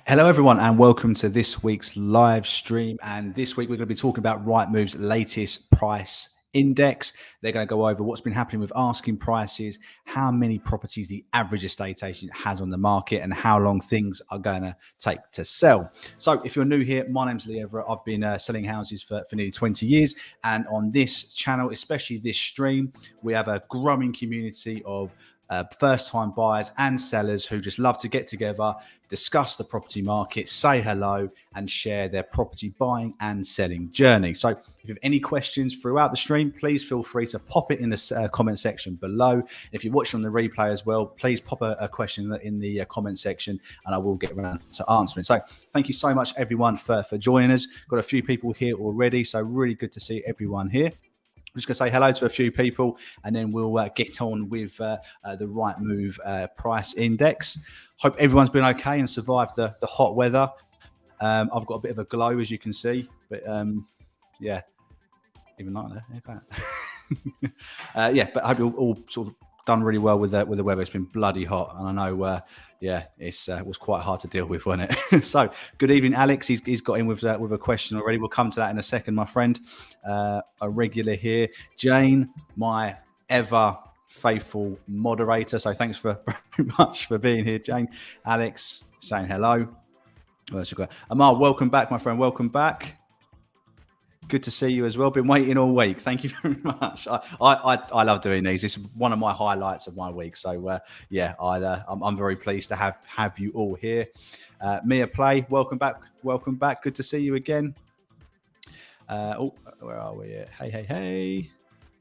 Hello, everyone, and welcome to this week's live stream. And this week, we're going to be talking about Rightmove's latest price index. They're going to go over what's been happening with asking prices, how many properties the average estate agent has on the market, and how long things are going to take to sell. So, if you're new here, my name's Lee Everett. I've been selling houses for nearly 20 years. And on this channel, especially this stream, we have a growing community of first-time buyers and sellers who just love to get together, discuss the property market, say hello, and share their property buying and selling journey. So if you have any questions throughout the stream, please feel free to pop it in the comment section below. If you're watching on the replay as well, please pop a question in the comment section and I will get around to answering. So thank you so much, everyone, for joining us. Got a few people here already, so really good to see everyone here. I'm just going to say hello to a few people and then we'll get on with the Rightmove price index. Hope everyone's been okay and survived the hot weather. I've got a bit of a glow, as you can see, but yeah, even like that. Okay. Yeah, but I hope you're all sort of done really well with the weather. It's been bloody hot, and I know, it was quite hard to deal with, wasn't it? So, good evening, Alex. He's got in with a question already. We'll come to that in a second, my friend. A regular here, Jane, my ever faithful moderator. So, thanks very much for being here, Jane. Alex saying hello. Amal, welcome back, my friend. Welcome back. Good to see you as well. Been waiting all week. Thank you very much. I love doing these. It's one of my highlights of my week. So I'm very pleased to have you all here. Mia Play, welcome back. Welcome back. Good to see you again. Where are we? Hey.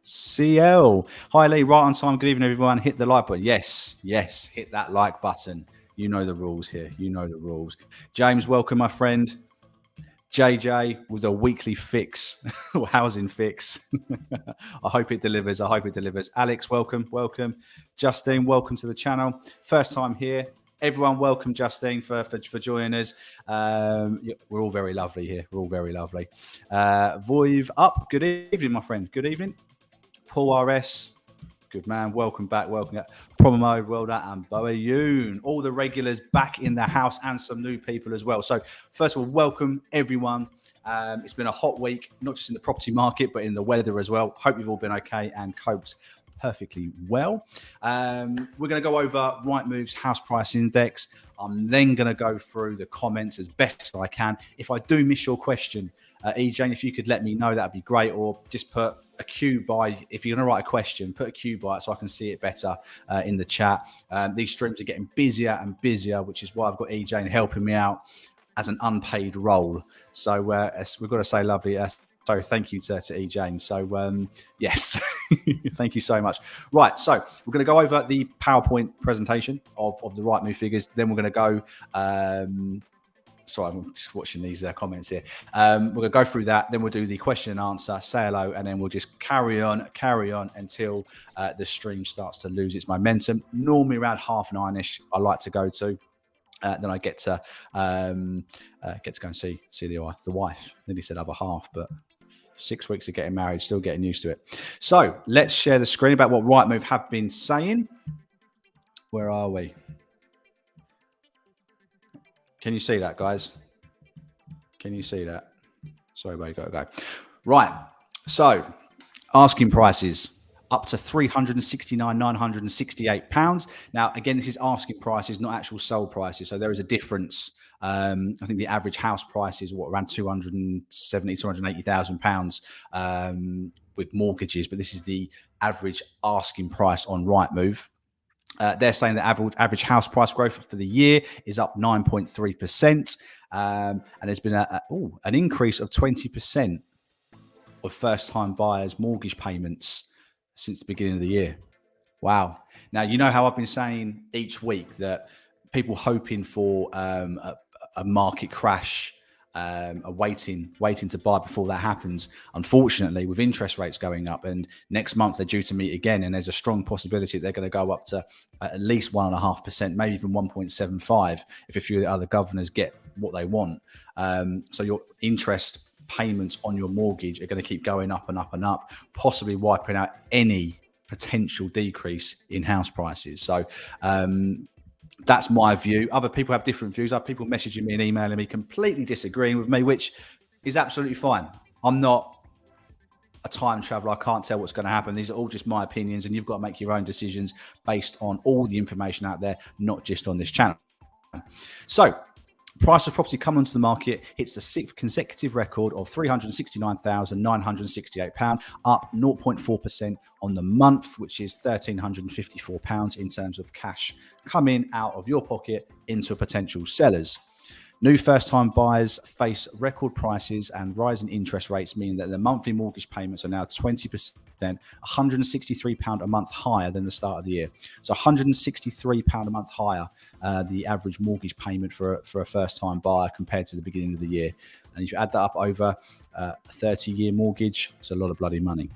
CL. Hi Lee, right on time. Good evening, everyone. Hit the like button. Yes. Hit that like button. You know the rules here. You know the rules. James, welcome, my friend. JJ with a weekly fix or housing fix. I hope it delivers. Alex, welcome. Justine, welcome to the channel. First time here. Everyone, welcome Justine for joining us. We're all very lovely here. Voiv up. Good evening, my friend. Good evening. Paul RS. Good man. Welcome back. Promo, well done. And Boayoon. All the regulars back in the house and some new people as well. So first of all, welcome everyone. It's been a hot week, not just in the property market, but in the weather as well. Hope you've all been okay and coped perfectly well. We're going to go over Rightmove's house price index. I'm then going to go through the comments as best I can. If I do miss your question, EJ, if you could let me know, that'd be great. Or just put a Q by, if you're going to write a question, put a Q by it so I can see it better in the chat. These streams are getting busier and busier, which is why I've got EJ helping me out as an unpaid role. So we've got to say lovely. So thank you to EJ. So yes, thank you so much. Right, so we're going to go over the PowerPoint presentation of the Rightmove figures. Then we're going to go. Sorry, I'm just watching these comments here. We're going to go through that. Then we'll do the question and answer, say hello, and then we'll just carry on until the stream starts to lose its momentum. Normally around 9:30ish, I like to go to. Then I get to go and see the wife. Nearly said other half, but 6 weeks of getting married, still getting used to it. So let's share the screen about what Rightmove have been saying. Where are we? Can you see that, guys? Can you see that? Sorry, buddy, gotta go. Right. So, asking prices up to £369,968. Now, again, this is asking prices, not actual sold prices. So there is a difference. I think the average house price is around £270,000, £280,000 with mortgages, but this is the average asking price on Rightmove. They're saying that average house price growth for the year is up 9.3%. And there's been an increase of 20% of first-time buyers' mortgage payments since the beginning of the year. Wow. Now, you know how I've been saying each week that people hoping for a market crash, waiting to buy before that happens. Unfortunately, with interest rates going up, and next month they're due to meet again, and there's a strong possibility they're going to go up to at least 1.5%, maybe even 1.75 if a few of the other governors get what they want. So your interest payments on your mortgage are going to keep going up and up and up, possibly wiping out any potential decrease in house prices. So That's my view. Other people have different views. Other people messaging me and emailing me completely disagreeing with me, which is absolutely fine. I'm not a time traveler. I can't tell what's going to happen. These are all just my opinions, and you've got to make your own decisions based on all the information out there, not just on this channel. So, price of property coming onto the market hits the 6th consecutive record of £369,968, up 0.4% on the month, which is £1,354 in terms of cash coming out of your pocket into potential sellers. New first-time buyers face record prices and rising interest rates, meaning that the monthly mortgage payments are now 20%, £163 a month higher than the start of the year. So £163 a month higher, the average mortgage payment for a first-time buyer compared to the beginning of the year. And if you add that up over a 30-year mortgage, it's a lot of bloody money,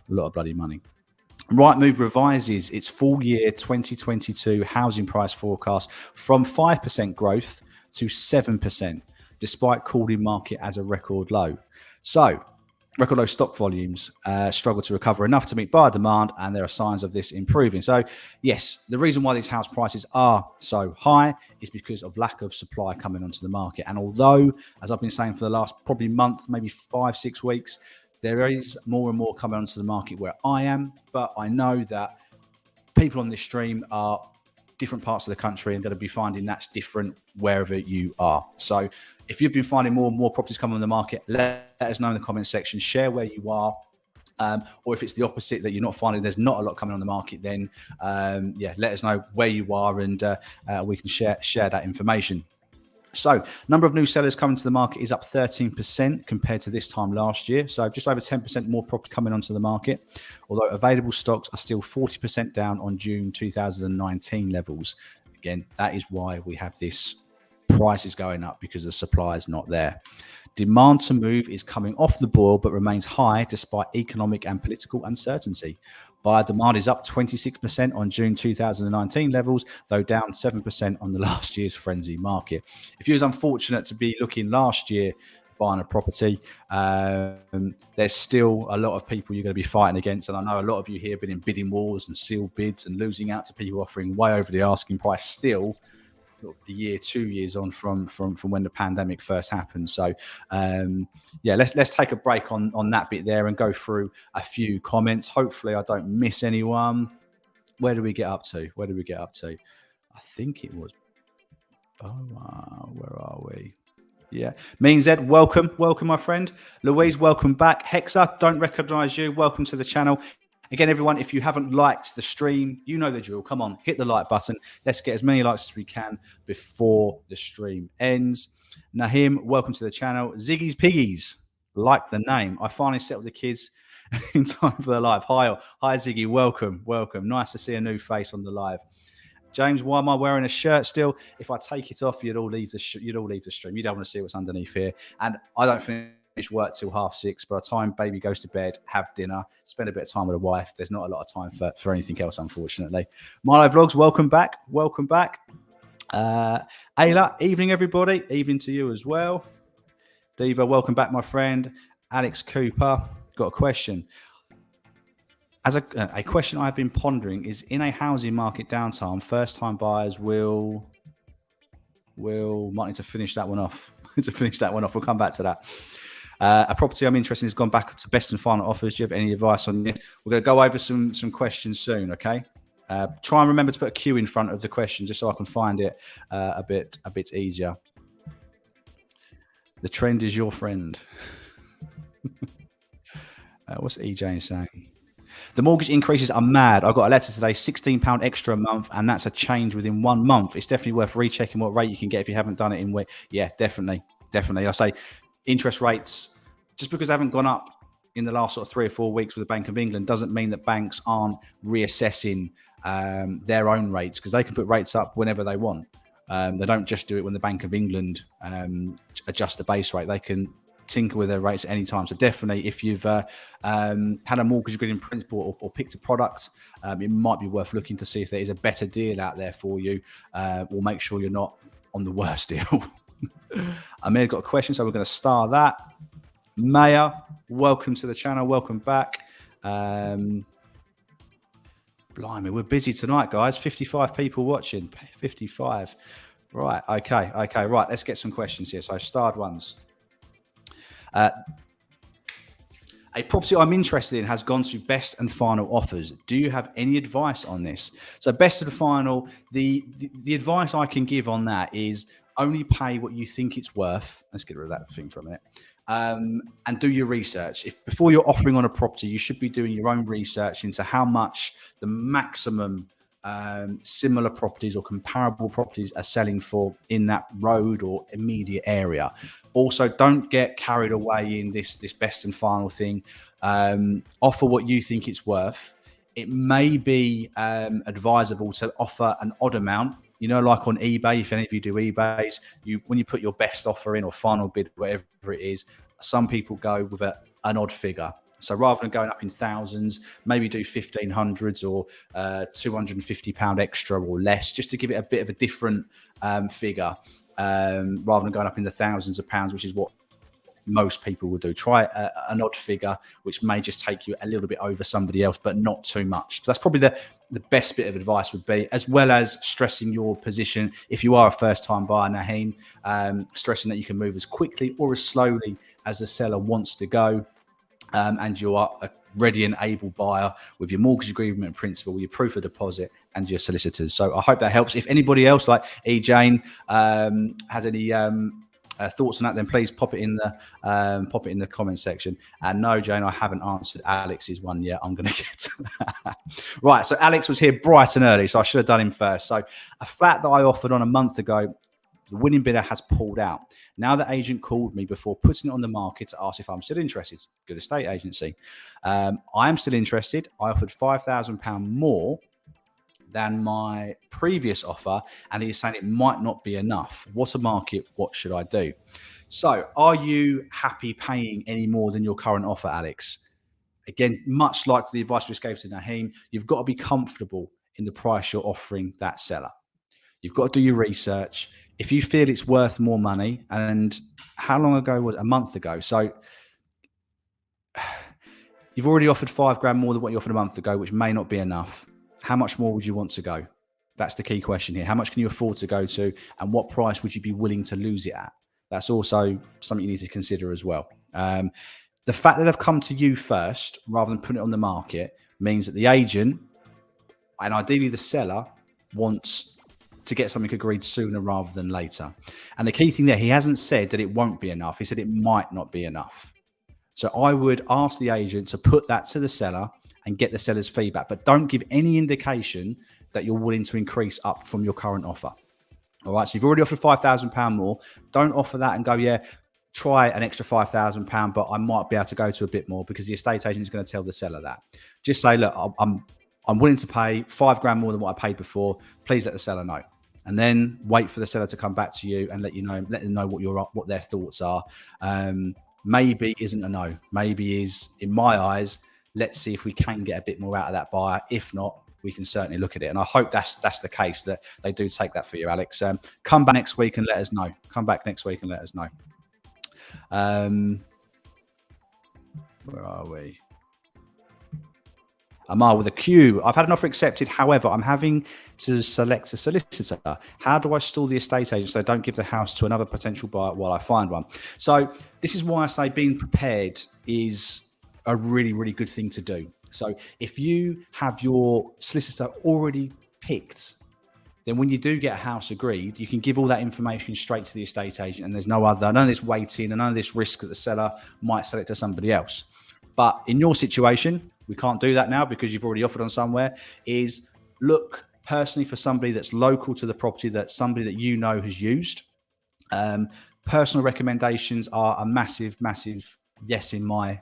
Rightmove revises its full year 2022 housing price forecast from 5% growth to 7%, despite calling market as a record low. So, record low stock volumes struggle to recover enough to meet buyer demand, and there are signs of this improving. So, yes, the reason why these house prices are so high is because of lack of supply coming onto the market. And although, as I've been saying for the last probably month, maybe 5-6 weeks, there is more and more coming onto the market where I am, but I know that people on this stream are different parts of the country and going to be finding that's different wherever you are. So if you've been finding more and more properties coming on the market, let us know in the comment section, share where you are. Or if it's the opposite, that you're not finding there's not a lot coming on the market, then let us know where you are, and we can share that information. So, number of new sellers coming to the market is up 13% compared to this time last year. So, just over 10% more property coming onto the market, although available stocks are still 40% down on June 2019 levels. Again, that is why we have this prices going up, because the supply is not there. Demand to move is coming off the boil, but remains high despite economic and political uncertainty. Buyer demand is up 26% on June 2019 levels, though down 7% on the last year's frenzy market. If you was unfortunate to be looking last year buying a property, there's still a lot of people you're going to be fighting against. And I know a lot of you here have been in bidding wars and sealed bids and losing out to people offering way over the asking price still, a year, 2 years on from when the pandemic first happened. So let's take a break on that bit there and go through a few comments. Hopefully I don't miss anyone. Where do we get up to? I think it was where are we? Yeah, Mean Zed, welcome my friend. Louise, welcome back. Hexa, don't recognize you, welcome to the channel. Again, everyone, if you haven't liked the stream, you know the drill. Come on, hit the like button. Let's get as many likes as we can before the stream ends. Nahim, welcome to the channel. Ziggy's Piggies, like the name. I finally settled the kids in time for the live. Hi Ziggy, welcome. Nice to see a new face on the live. James, why am I wearing a shirt still? If I take it off, you'd all leave the stream. You don't want to see what's underneath here. And I don't finish work till 6:30. By the time baby goes to bed, have dinner, spend a bit of time with the wife, there's not a lot of time for anything else, unfortunately. Milo Vlogs, welcome back. Ayla, evening everybody. Evening to you as well. Diva, welcome back, my friend. Alex Cooper, got a question. As a question I've been pondering is, in a housing market downturn, first-time buyers will might need to finish that one off. We'll come back to that. A property I'm interested in has gone back to best and final offers. Do you have any advice on this? We're going to go over some questions soon, okay? Try and remember to put a Q in front of the question just so I can find it a bit easier. The trend is your friend. What's EJ saying? The mortgage increases are mad. I got a letter today, £16 extra a month, and that's a change within 1 month. It's definitely worth rechecking what rate you can get if you haven't done it in week. Yeah, definitely. I say interest rates, just because they haven't gone up in the last sort of 3 or 4 weeks with the Bank of England, doesn't mean that banks aren't reassessing their own rates, because they can put rates up whenever they want. They don't just do it when the Bank of England adjust the base rate. They can tinker with their rates at any time. So definitely, if you've had a mortgage agreed in principle or picked a product, it might be worth looking to see if there is a better deal out there for you, or make sure you're not on the worst deal. Amir's got a question, so we're going to star that. Maya, welcome to the channel. Welcome back. Blimey, we're busy tonight, guys. 55 people watching. 55. Right. Okay. Okay. Right. Let's get some questions here. So, starred ones. A property I'm interested in has gone to best and final offers. Do you have any advice on this? So, best and final, the advice I can give on that is only pay what you think it's worth. Let's get rid of that thing for a minute. And do your research. If before you're offering on a property, you should be doing your own research into how much the maximum similar properties or comparable properties are selling for in that road or immediate area. Also, don't get carried away in this best and final thing. Offer what you think it's worth. It may be advisable to offer an odd amount. You know, like on eBay, if any of you do eBays, when you put your best offer in or final bid, whatever it is, some people go with an odd figure. So rather than going up in thousands, maybe do 1500s or £250 extra or less, just to give it a bit of a different figure, rather than going up in the thousands of pounds, which is what most people will do. Try an odd figure, which may just take you a little bit over somebody else, but not too much. So that's probably the best bit of advice would be, as well as stressing your position. If you are a first-time buyer, Naheem, stressing that you can move as quickly or as slowly as the seller wants to go. And you are a ready and able buyer with your mortgage agreement in principle, your proof of deposit, and your solicitors. So I hope that helps. If anybody else, like Jane, has any thoughts on that, then please pop it in the comment section. And no, Jane, I haven't answered Alex's one yet. I'm going to get to that. Right. So Alex was here bright and early, so I should have done him first. So a flat that I offered on a month ago, the winning bidder has pulled out. Now the agent called me before putting it on the market to ask if I'm still interested. Good estate agency. I am still interested. I offered £5,000 more than my previous offer, and he's saying it might not be enough. What a market. What should I do? So are you happy paying any more than your current offer, Alex? Again, much like the advice we just gave to Naheem, you've got to be comfortable in the price you're offering that seller. You've got to do your research. If you feel it's worth more money, and how long ago was it? A month ago. So you've already offered £5,000 more than what you offered a month ago, which may not be enough. How much more would you want to go? That's the key question here. How much can you afford to go to, and what price would you be willing to lose it at? That's also something you need to consider as well. The fact that they've come to you first rather than putting it on the market means that the agent, and ideally the seller, wants to get something agreed sooner rather than later. And the key thing there, he hasn't said that it won't be enough. He said it might not be enough. So I would ask the agent to put that to the seller and get the seller's feedback, but don't give any indication that you're willing to increase up from your current offer. All right. So you've already offered £5,000 more. Don't offer that and go, yeah, try an extra £5,000, but I might be able to go to a bit more, because the estate agent is going to tell the seller that. Just say, look, I'm willing to pay £5,000 more than what I paid before. Please let the seller know. And then wait for the seller to come back to you and let them know what their thoughts are. Maybe isn't a no. Maybe is, in my eyes, let's see if we can get a bit more out of that buyer. If not, we can certainly look at it. And I hope that's the case, that they do take that for you, Alex. Come back next week and let us know. Where are we? Amal with a Q. I've had an offer accepted. However, I'm having to select a solicitor. How do I stall the estate agent so I don't give the house to another potential buyer while I find one? So this is why I say being prepared is a really, really good thing to do. So if you have your solicitor already picked, then when you do get a house agreed, you can give all that information straight to the estate agent, and there's none of this waiting and none of this risk that the seller might sell it to somebody else. But in your situation, we can't do that now because you've already offered on somewhere, is look personally for somebody that's local to the property, that's somebody that you know has used. Personal recommendations are a massive, massive yes in my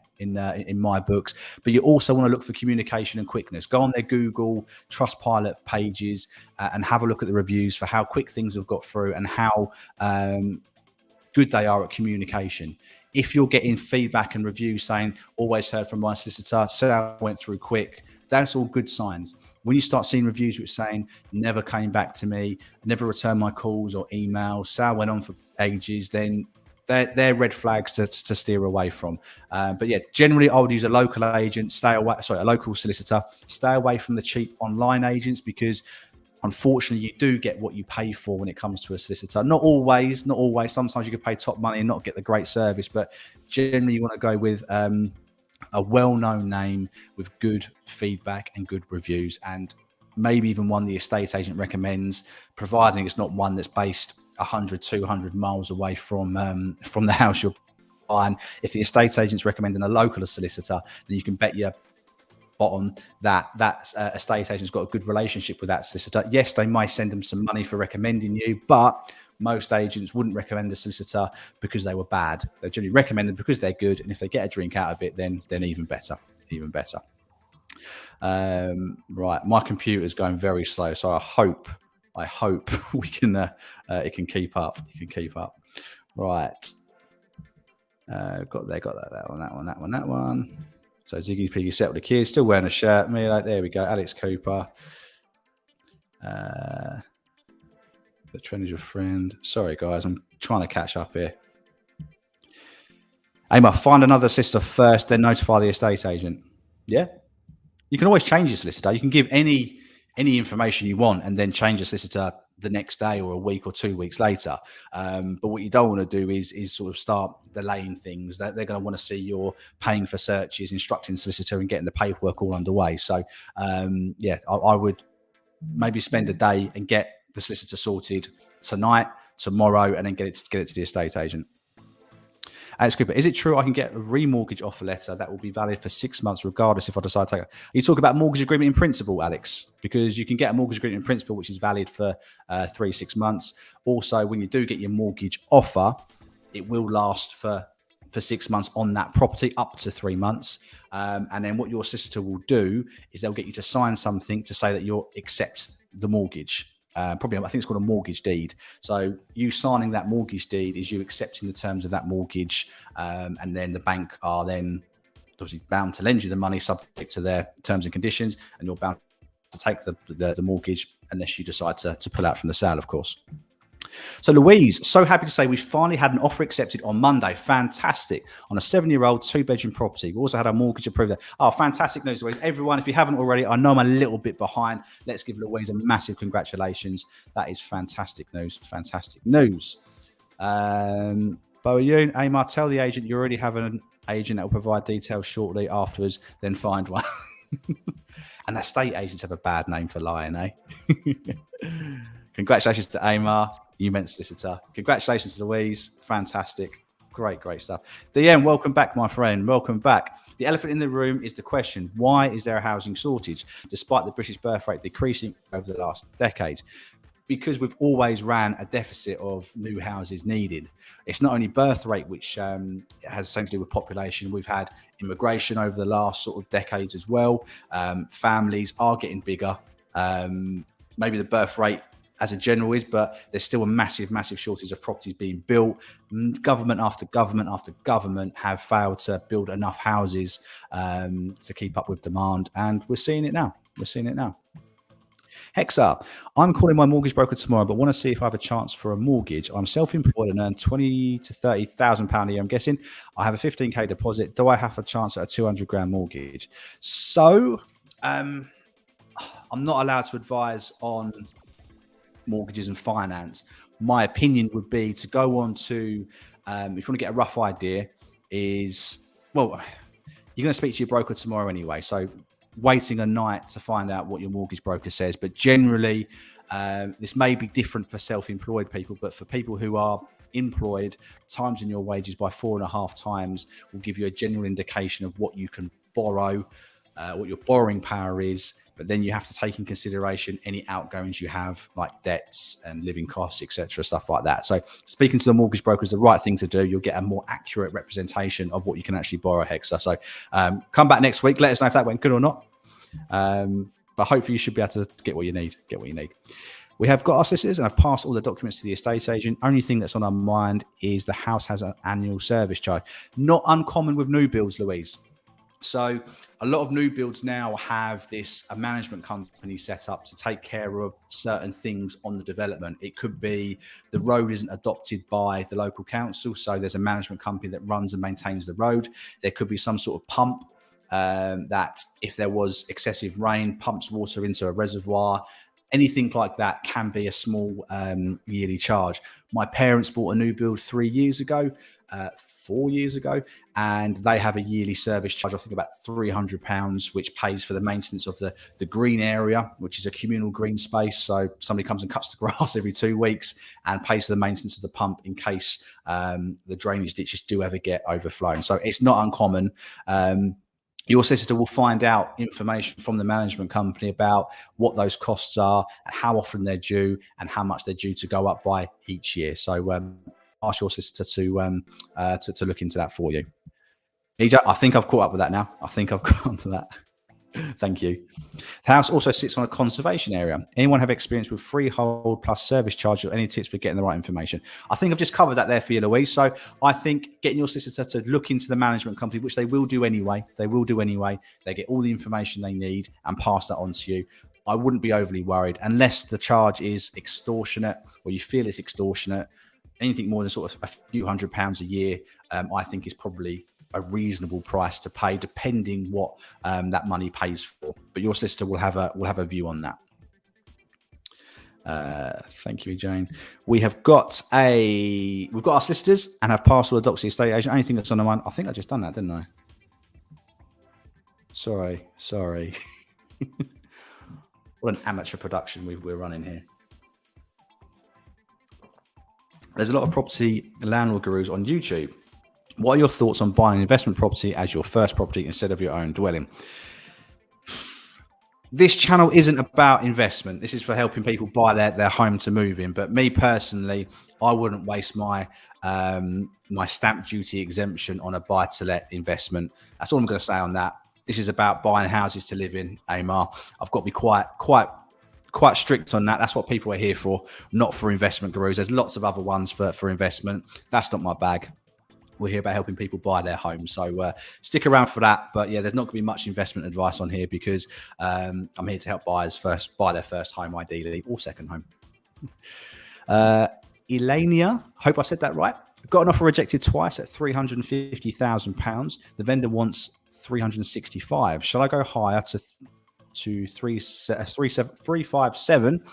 books, but you also want to look for communication and quickness. Go on their Google Trustpilot pages and have a look at the reviews for how quick things have got through and how good they are at communication. If you're getting feedback and reviews saying, always heard from my solicitor, sale went through quick, that's all good signs. When you start seeing reviews which saying, never came back to me, never returned my calls or emails, sale went on for ages, then they're red flags to steer away from. But yeah, generally I would use a local agent, a local solicitor, stay away from the cheap online agents, because unfortunately you do get what you pay for when it comes to a solicitor. Not always. Sometimes you can pay top money and not get the great service, but generally you want to go with a well-known name with good feedback and good reviews, and maybe even one the estate agent recommends, providing it's not one that's based 100, 200 miles away from the house you're buying. If the estate agent's recommending a local solicitor, then you can bet your bottom that estate agent's got a good relationship with that solicitor. Yes, they might send them some money for recommending you, but most agents wouldn't recommend a solicitor because they were bad. They're generally recommended because they're good, and if they get a drink out of it, then even better. Right, my computer's going very slow, so I hope we can it can keep up. Right, got that one. So Ziggy Piggy set with the kids, still wearing a shirt. Me, like, there we go. Alex Cooper. The trend is your friend. Sorry, guys, I'm trying to catch up here. Emma, find another solicitor first, then notify the estate agent. Yeah, you can always change your solicitor. You can give any information you want and then change your solicitor the next day or a week or 2 weeks later. But what you don't want to do is sort of start delaying things. They're going to want to see you're paying for searches, instructing solicitor, and getting the paperwork all underway. So yeah, I would maybe spend a day and get the solicitor sorted tonight, tomorrow, and then get it to the estate agent. Alex Cooper, is it true I can get a remortgage offer letter that will be valid for 6 months regardless if I decide to take it? You talk about mortgage agreement in principle, Alex, because you can get a mortgage agreement in principle which is valid for 6 months. Also, when you do get your mortgage offer, it will last for 6 months on that property, up to 3 months. And then what your solicitor will do is they'll get you to sign something to say that you'll accept the mortgage. Probably, I think it's called a mortgage deed. So you signing that mortgage deed is you accepting the terms of that mortgage, and then the bank are then obviously bound to lend you the money subject to their terms and conditions, and you're bound to take the mortgage unless you decide to pull out from the sale, of course. So Louise, so happy to say we finally had an offer accepted on Monday. Fantastic. On a 7-year-old 2-bedroom property. We also had our mortgage approved. Oh, fantastic news, Louise. Everyone, if you haven't already, I know I'm a little bit behind. Let's give Louise a massive congratulations. That is fantastic news. Fantastic news. Boayoon, Amar, tell the agent you already have an agent that will provide details shortly afterwards, then find one. And estate agents have a bad name for lying, eh? Congratulations to Amar. You meant solicitor. Congratulations to Louise. Fantastic. Great stuff. DM, welcome back, my friend. Welcome back. The elephant in the room is the question, why is there a housing shortage despite the British birth rate decreasing over the last decade? Because we've always ran a deficit of new houses needed. It's not only birth rate, which has something to do with population. We've had immigration over the last sort of decades as well. Families are getting bigger. Maybe the birth rate as a general is, but there's still a massive shortage of properties being built. Government after government have failed to build enough houses to keep up with demand, and we're seeing it now. Hexa, I'm calling my mortgage broker tomorrow, but want to see if I have a chance for a mortgage. I'm self-employed and earn £20,000 to £30,000 a year, I'm guessing. I have a 15k deposit. Do I have a chance at a 200 grand mortgage? So I'm not allowed to advise on mortgages and finance. My opinion would be to go on to, if you want to get a rough idea, is, well, you're going to speak to your broker tomorrow anyway. So waiting a night to find out what your mortgage broker says. But generally, this may be different for self-employed people, but for people who are employed, times in your wages by 4.5 times will give you a general indication of what you can borrow, what your borrowing power is. But then you have to take in consideration any outgoings you have, like debts and living costs, etc., stuff like that. So speaking to the mortgage broker is the right thing to do. You'll get a more accurate representation of what you can actually borrow, Hexa. So come back next week. Let us know if that went good or not. But hopefully you should be able to get what you need. We have got our solicitors and I've passed all the documents to the estate agent. Only thing that's on our mind is the house has an annual service charge. Not uncommon with new builds, Louise. So a lot of new builds now have a management company set up to take care of certain things on the development. It could be the road isn't adopted by the local council, so there's a management company that runs and maintains the road. There could be some sort of pump that, if there was excessive rain, pumps water into a reservoir. Anything like that can be a small yearly charge. My parents bought a new build 3 years ago, 4 years ago, and they have a yearly service charge, I think about £300, which pays for the maintenance of the green area, which is a communal green space. So somebody comes and cuts the grass every 2 weeks and pays for the maintenance of the pump in case the drainage ditches do ever get overflown. So it's not uncommon. Your solicitor will find out information from the management company about what those costs are and how often they're due and how much they're due to go up by each year. So ask your solicitor to look into that for you. EJ, I think I've caught up with that now. I think I've got onto that. Thank you. The house also sits on a conservation area. Anyone have experience with freehold plus service charge, or any tips for getting the right information? I think I've just covered that there for you, Louise. So I think getting your solicitor to look into the management company, which they will do anyway. They get all the information they need and pass that on to you. I wouldn't be overly worried unless the charge is extortionate or you feel it's extortionate. Anything more than sort of a few £100 a year, I think is probably a reasonable price to pay, depending what that money pays for. But your solicitor will have a view on that. Thank you, Jane. We've got our solicitors and have passed all the docs to the estate agent. Anything that's on the mind? I think I just done that, didn't I? Sorry. What an amateur production we're running here. There's a lot of property landlord gurus on YouTube. What are your thoughts on buying an investment property as your first property instead of your own dwelling? This channel isn't about investment. This is for helping people buy their home to move in. But me personally, I wouldn't waste my stamp duty exemption on a buy-to-let investment. That's all I'm going to say on that. This is about buying houses to live in, Amar. I've got to be quite strict on that. That's what people are here for, not for investment gurus. There's lots of other ones for investment. That's not my bag. We're here about helping people buy their homes. So stick around for that. But yeah, there's not going to be much investment advice on here because I'm here to help buyers buy their first home, ideally, or second home. Elania, hope I said that right. Got an offer rejected twice at £350,000. The vendor wants 365. Shall I go higher to 357?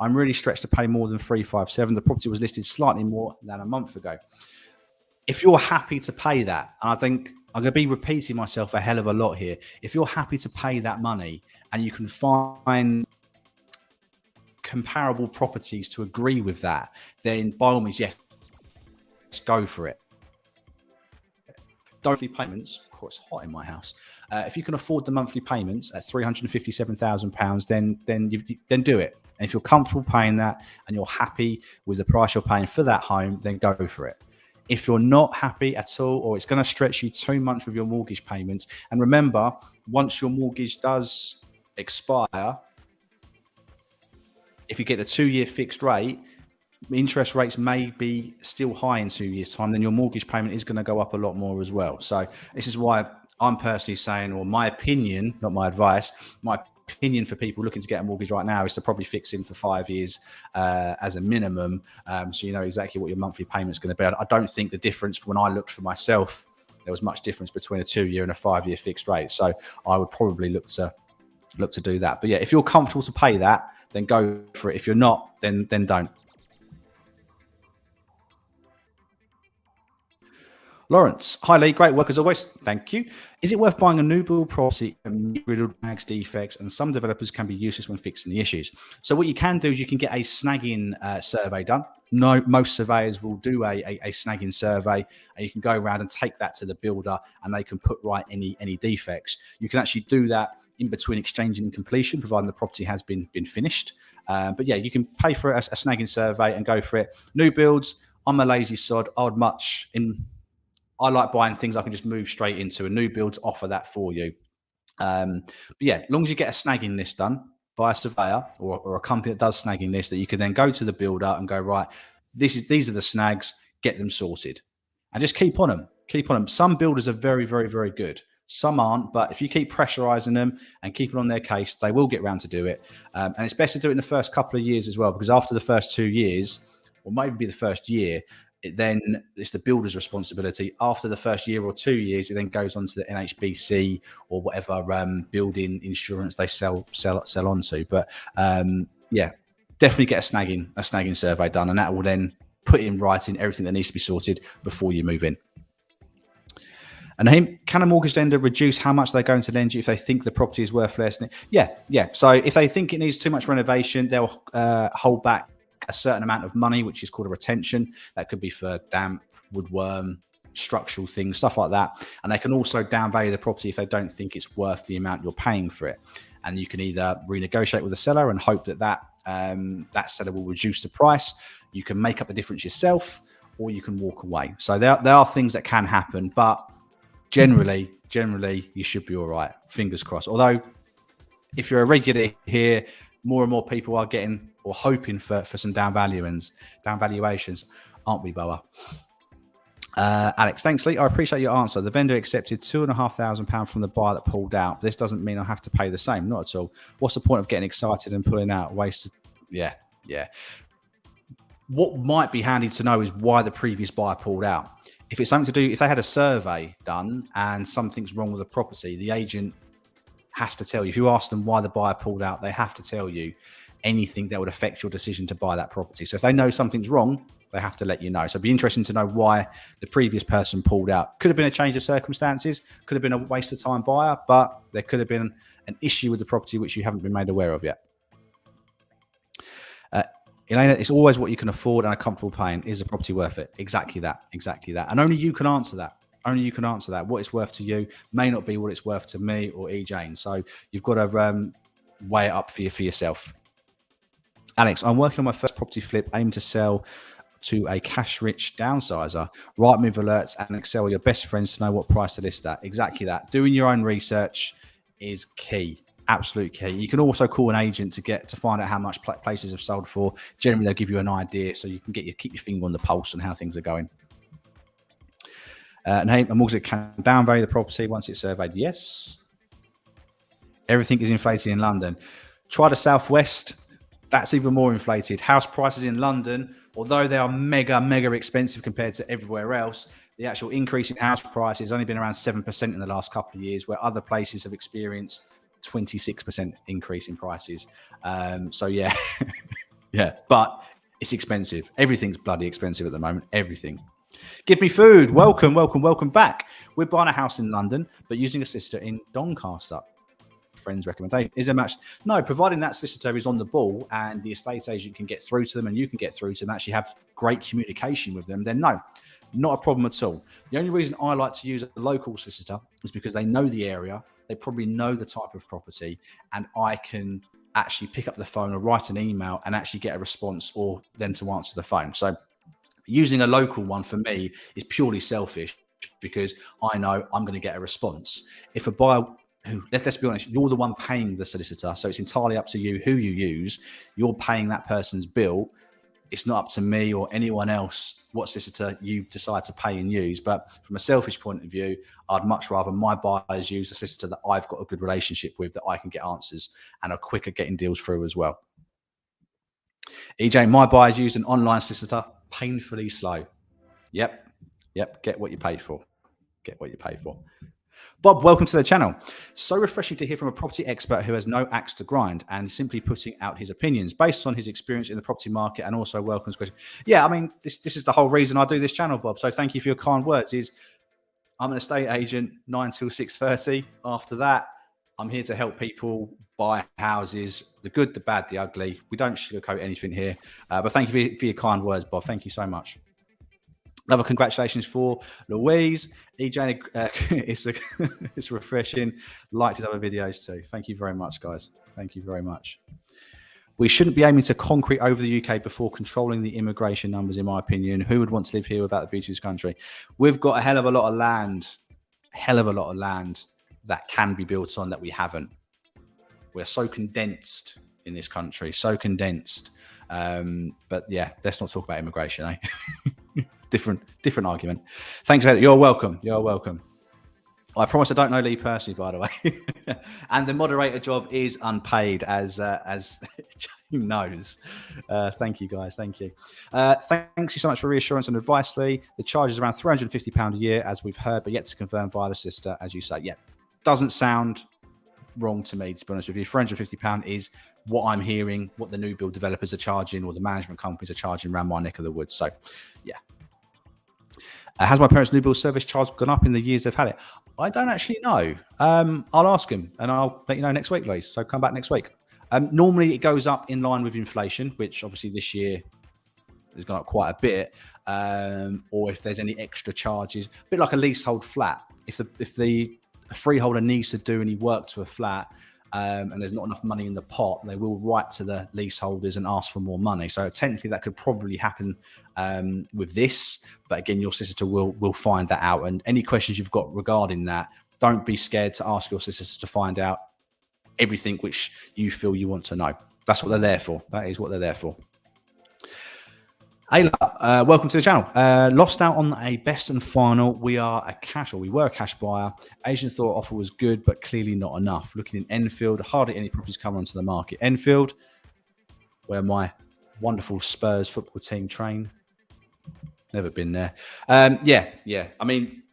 I'm really stretched to pay more than 357. The property was listed slightly more than a month ago. If you're happy to pay that, and I think I'm going to be repeating myself a hell of a lot here. If you're happy to pay that money and you can find comparable properties to agree with that, then by all means, yes, go for it. Monthly payments, of course, it's hot in my house. If you can afford the monthly payments at £357,000, then do it. And if you're comfortable paying that and you're happy with the price you're paying for that home, then go for it. If you're not happy at all, or it's going to stretch you too much with your mortgage payments, and remember, once your mortgage does expire, if you get a 2-year fixed rate, interest rates may be still high in 2 years' time, then your mortgage payment is going to go up a lot more as well. So this is why I'm personally saying, or my opinion, not my advice, my opinion for people looking to get a mortgage right now is to probably fix in for 5 years as a minimum, so you know exactly what your monthly payment is going to be. I don't think the difference, when I looked for myself, there was much difference between a 2-year and a 5-year fixed rate. So I would probably look to do that. But yeah, if you're comfortable to pay that, then go for it. If you're not, then don't. Lawrence, hi Lee, great work as always. Thank you. Is it worth buying a new build property and riddled snags, defects, and some developers can be useless when fixing the issues? So what you can do is you can get a snagging survey done. No, most surveyors will do a snagging survey, and you can go around and take that to the builder, and they can put right any defects. You can actually do that in between exchange and completion, providing the property has been finished. But yeah, you can pay for a snagging survey and go for it. New builds, I'm a lazy sod. I like buying things I can just move straight into. A new builds offer that for you. But yeah, as long as you get a snagging list done by a surveyor or a company that does snagging list, that you can then go to the builder and go, right, these are the snags, get them sorted. And just keep on them. Some builders are very, very, very good. Some aren't, but if you keep pressurizing them and keeping on their case, they will get around to do it. And it's best to do it in the first couple of years as well, because after the first 2 years, or maybe be the first year, then it's the builder's responsibility. After the first year or 2 years, it then goes on to the NHBC or whatever building insurance they sell onto. But yeah, definitely get a snagging survey done, and that will then put in writing everything that needs to be sorted before you move in. And can a mortgage lender reduce how much they're going to lend you if they think the property is worth less? Yeah. So if they think it needs too much renovation, they'll hold back a certain amount of money, which is called a retention. That could be for damp, woodworm, structural things, stuff like that. And they can also downvalue the property if they don't think it's worth the amount you're paying for it. And you can either renegotiate with the seller and hope that seller will reduce the price. You can make up the difference yourself, or you can walk away. So there are things that can happen, but generally you should be all right. Fingers crossed. Although if you're a regular here, more and more people are getting or hoping for some down valuations, aren't we, Boa? Alex, thanks, Lee. I appreciate your answer. The vendor accepted £2,500 from the buyer that pulled out. This doesn't mean I have to pay the same. Not at all. What's the point of getting excited and pulling out? Wasted. Yeah. What might be handy to know is why the previous buyer pulled out. If it's something to do, if they had a survey done and something's wrong with the property, the agent has to tell you. If you ask them why the buyer pulled out, they have to tell you anything that would affect your decision to buy that property. So if they know something's wrong, they have to let you know. So it'd be interesting to know why the previous person pulled out. Could have been a change of circumstances, could have been a waste of time buyer, but there could have been an issue with the property which you haven't been made aware of yet. Elena, it's always what you can afford and are comfortable paying. Is the property worth it? Exactly that. And only you can answer that. What it's worth to you may not be what it's worth to me or E-Jane. So you've got to weigh it up for yourself. Alex, I'm working on my first property flip, aim to sell to a cash-rich downsizer. Rightmove alerts and Excel are your best friends to know what price to list at. Exactly that. Doing your own research is key. Absolute key. You can also call an agent to find out how much places have sold for. Generally, they'll give you an idea, so you can keep your finger on the pulse on how things are going. And a mortgage can downvalue the property once it's surveyed. Yes. Everything is inflated in London. Try the southwest. That's even more inflated. House prices in London, although they are mega expensive compared to everywhere else, the actual increase in house prices has only been around 7% in the last couple of years, where other places have experienced 26% increase in prices. So yeah, but it's expensive. Everything's bloody expensive at the moment. Everything. Give me food. Welcome back. We're buying a house in London, but using a solicitor in Doncaster. Friend's recommendation is a match. No, providing that solicitor is on the ball and the estate agent can get through to them and you can get through to them, actually have great communication with them, then no, not a problem at all. The only reason I like to use a local solicitor is because they know the area. They probably know the type of property, and I can actually pick up the phone or write an email and actually get a response or them to answer the phone. So using a local one for me is purely selfish because I know I'm going to get a response. If a buyer who, let's be honest, you're the one paying the solicitor, so it's entirely up to you who you use. You're paying that person's bill. It's not up to me or anyone else what solicitor you decide to pay and use. But from a selfish point of view, I'd much rather my buyers use a solicitor that I've got a good relationship with, that I can get answers and are quicker getting deals through as well. EJ, my buyers use an online solicitor, painfully slow. Yep. Get what you pay for. Bob, welcome to the channel. So refreshing to hear from a property expert who has no axe to grind and simply putting out his opinions based on his experience in the property market, and also welcomes questions. Yeah, I mean, this is the whole reason I do this channel, Bob. So thank you for your kind words. I'm an estate agent 9 till 6:30. After that, I'm here to help people buy houses, the good, the bad, the ugly. We don't sugarcoat anything here. But thank you for your kind words, Bob. Thank you so much. Another congratulations for Louise. EJ, it's refreshing. Liked his other videos too. Thank you very much, guys. Thank you very much. We shouldn't be aiming to concrete over the UK before controlling the immigration numbers, in my opinion. Who would want to live here without the beauty of this country? We've got a hell of a lot of land that can be built on that we haven't. We're so condensed in this country, so condensed. But yeah, let's not talk about immigration, eh? different argument. Thanks, Ed. You're welcome. I promise I don't know Lee personally, by the way. And the moderator job is unpaid, as Jane knows. Thank you, guys. Thank you. Thanks you so much for reassurance and advice, Lee. The charge is around £350 a year, as we've heard, but yet to confirm via the sister, as you say. Yeah, doesn't sound wrong to me, to be honest with you. £350 is what I'm hearing, what the new build developers are charging, or the management companies are charging around my neck of the woods. So, yeah. Has my parents' new build service charge gone up in the years they've had it? I don't actually know. I'll ask him and I'll let you know next week, Louise. So come back next week. Normally it goes up in line with inflation, which obviously this year has gone up quite a bit. Or if there's any extra charges, a bit like a leasehold flat. If the freeholder needs to do any work to a flat, and there's not enough money in the pot, they will write to the leaseholders and ask for more money. So technically that could probably happen with this, but again, your solicitor will find that out. And any questions you've got regarding that, don't be scared to ask your solicitor to find out everything which you feel you want to know. That's what they're there for. That is what they're there for. Ayla, welcome to the channel. Lost out on a best and final. We were a cash buyer. Agent thought offer was good, but clearly not enough. Looking in Enfield, hardly any properties come onto the market. Enfield, where my wonderful Spurs football team train. Never been there. Yeah. I mean,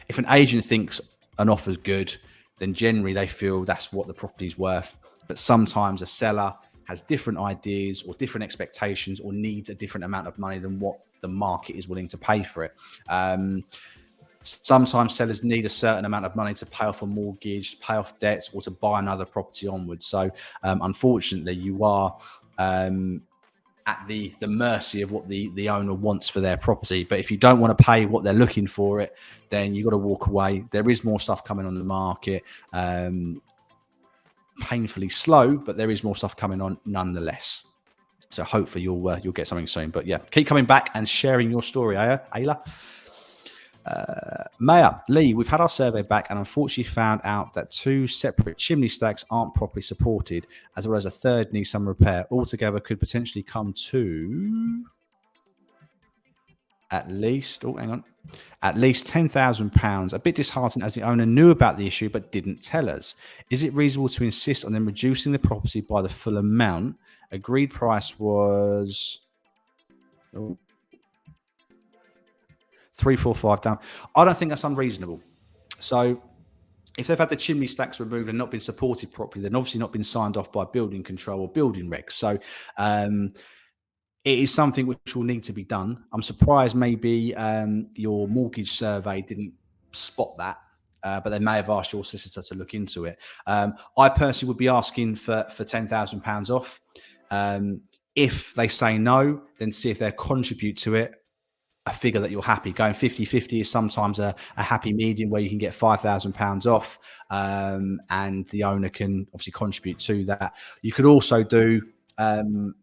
if an agent thinks an offer's good, then generally they feel that's what the property's worth. But sometimes a seller has different ideas or different expectations or needs a different amount of money than what the market is willing to pay for it. Sometimes sellers need a certain amount of money to pay off a mortgage, to pay off debts, or to buy another property onwards. So unfortunately, you are at the mercy of what the owner wants for their property. But if you don't want to pay what they're looking for it, then you've got to walk away. There is more stuff coming on the market. Painfully slow, but there is more stuff coming on nonetheless. So hopefully you'll get something soon. But yeah, keep coming back and sharing your story, Ayla. Maya, Lee, we've had our survey back and unfortunately found out that 2 separate chimney stacks aren't properly supported, as well as a third needs some repair. Altogether could potentially come to at least £10,000. A bit disheartening as the owner knew about the issue but didn't tell us. Is it reasonable to insist on them reducing the property by the full amount? Agreed price was 345 down. I don't think that's unreasonable. So if they've had the chimney stacks removed and not been supported properly, then obviously not been signed off by building control or building regs. So it is something which will need to be done. I'm surprised maybe your mortgage survey didn't spot that, but they may have asked your solicitor to look into it. I personally would be asking for £10,000 off. If they say no, then see if they'll contribute to it a figure that you're happy. Going 50-50 is sometimes a happy medium where you can get £5,000 off, and the owner can obviously contribute to that. You could also do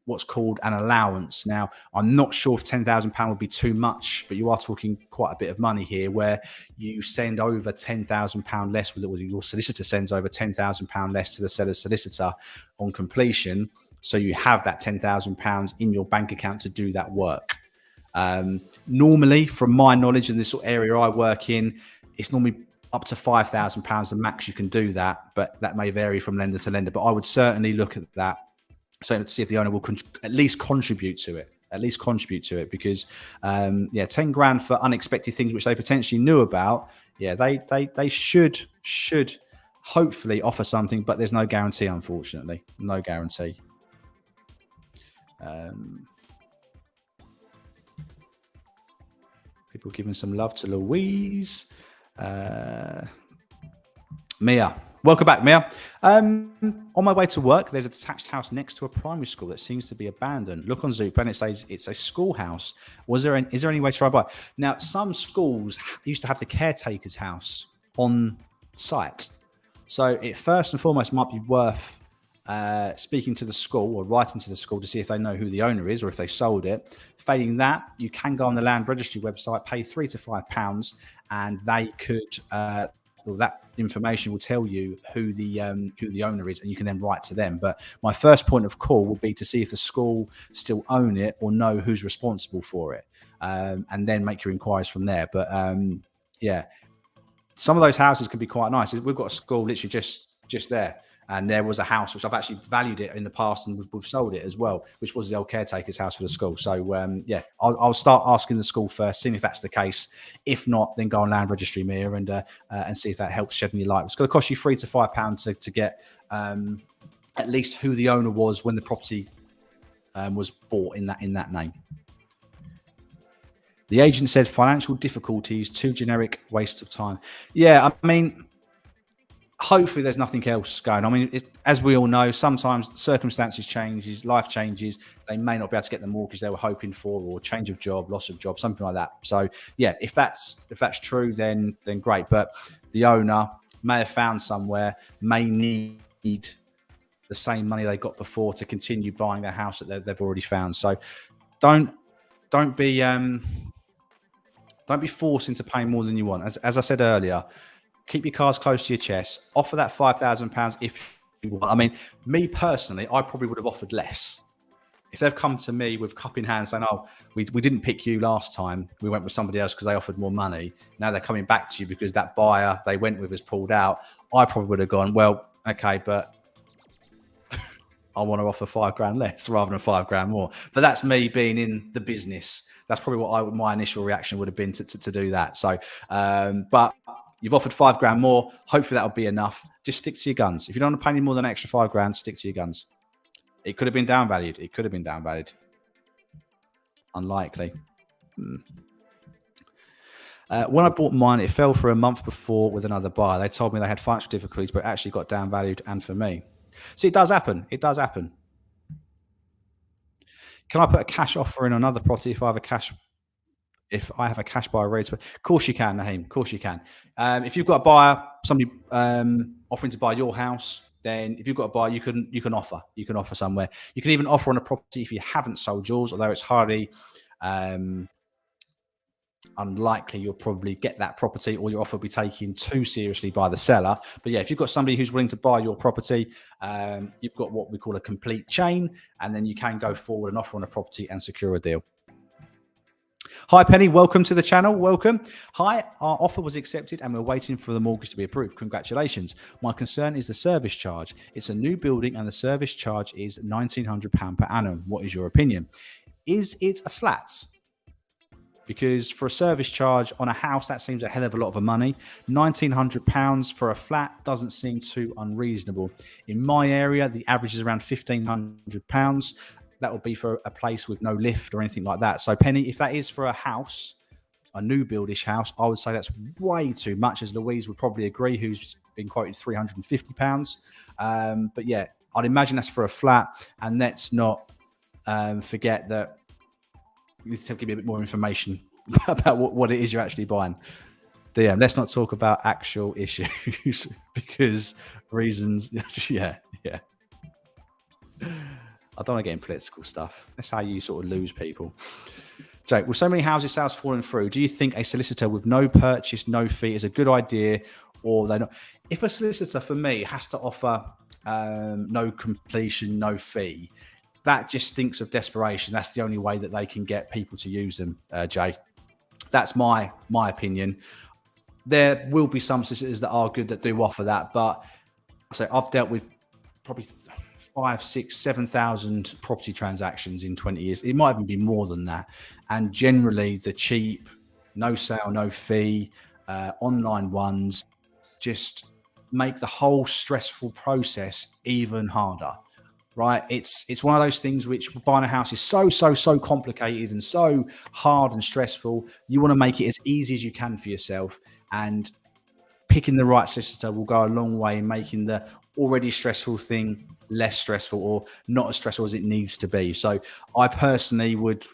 what's called an allowance. Now, I'm not sure if £10,000 would be too much, but you are talking quite a bit of money here, where you send over £10,000 less, with your solicitor sends over £10,000 less to the seller's solicitor on completion. So you have that £10,000 in your bank account to do that work. Normally, from my knowledge in this sort of area I work in, it's normally up to £5,000 the max you can do that, but that may vary from lender to lender. But I would certainly look at that, so to see if the owner will at least contribute to it. Because 10 grand for unexpected things which they potentially knew about. Yeah, they should hopefully offer something, but there's no guarantee, unfortunately. No guarantee. People giving some love to Louise. Mia, welcome back, Mia. On my way to work, there's a detached house next to a primary school that seems to be abandoned. Look on Zoop and it says it's a schoolhouse. Is there any way to drive by? Now, some schools used to have the caretaker's house on site. So it first and foremost might be worth speaking to the school or writing to the school to see if they know who the owner is or if they sold it. Failing that, you can go on the land registry website, pay £3 to £5, and they could that information will tell you who the owner is, and you can then write to them. But my first point of call will be to see if the school still own it or know who's responsible for it, and then make your inquiries from there. But some of those houses can be quite nice. We've got a school literally just there, and there was a house which I've actually valued it in the past, and we've sold it as well, which was the old caretaker's house for the school. So yeah, I'll start asking the school first, seeing if that's the case. If not, then go on Land Registry, Mia, and see if that helps shed any light. It's going to cost you £3 to £5 to get at least who the owner was when the property was bought in that name. The agent said financial difficulties, too generic, waste of time. Yeah, I mean, hopefully there's nothing else going on. I mean, as we all know, sometimes circumstances changes, life changes. They may not be able to get the mortgage they were hoping for, or change of job, loss of job, something like that. So yeah, if that's true, then great. But the owner may have found somewhere, may need the same money they got before to continue buying their house that they've already found. So don't be forced into paying more than you want. As I said earlier, keep your cards close to your chest. Offer that £5,000 if you want. I mean, me personally, I probably would have offered less. If they've come to me with cup in hand saying, oh, we didn't pick you last time, we went with somebody else because they offered more money. Now they're coming back to you because that buyer they went with has pulled out. I probably would have gone, well, okay, but I want to offer £5,000 less rather than £5,000 more. But that's me being in the business. That's probably what my initial reaction would have been to do that. So, but you've offered £5,000 more. Hopefully that'll be enough. Just stick to your guns. If you don't want to pay any more than an extra £5,000, stick to your guns. It could have been downvalued. It could have been downvalued. Unlikely. When I bought mine, it fell for a month before with another buyer. They told me they had financial difficulties, but it actually got downvalued, and for me. See, it does happen. It does happen. Can I put a cash offer in another property if I have a cash buyer ready to? Of course you can, Naheem. Of course you can. If you've got a buyer, somebody offering to buy your house, then if you've got a buyer, you can offer. You can offer somewhere. You can even offer on a property if you haven't sold yours, although it's highly unlikely you'll probably get that property, or your offer will be taken too seriously by the seller. But yeah, if you've got somebody who's willing to buy your property, you've got what we call a complete chain, and then you can go forward and offer on a property and secure a deal. Hi, Penny. Welcome to the channel. Welcome. Hi, our offer was accepted and we're waiting for the mortgage to be approved. Congratulations. My concern is the service charge. It's a new building and the service charge is £1,900 per annum. What is your opinion? Is it a flat? Because for a service charge on a house, that seems a hell of a lot of money. £1,900 for a flat doesn't seem too unreasonable. In my area, the average is around £1,500. That would be for a place with no lift or anything like that. So Penny, if that is for a house, a new buildish house, I would say that's way too much, as Louise would probably agree, who's been quoted £350. But yeah, I'd imagine that's for a flat. And let's not forget that you need to give me a bit more information about what it is you're actually buying. DM, let's not talk about actual issues because reasons. Yeah. I don't want to get in political stuff. That's how you sort of lose people. Jake, with so many houses sales falling through, do you think a solicitor with no purchase, no fee is a good idea, or they not? If a solicitor, for me, has to offer no completion, no fee, that just stinks of desperation. That's the only way that they can get people to use them, Jay. That's my opinion. There will be some solicitors that are good that do offer that, but I've dealt with probably 5, 6, 7,000 property transactions in 20 years. It might even be more than that. And generally the cheap, no sale, no fee, online ones just make the whole stressful process even harder, right? It's one of those things which buying a house is so complicated and so hard and stressful. You want to make it as easy as you can for yourself, and picking the right solicitor will go a long way in making the already stressful thing less stressful, or not as stressful as it needs to be. So I personally would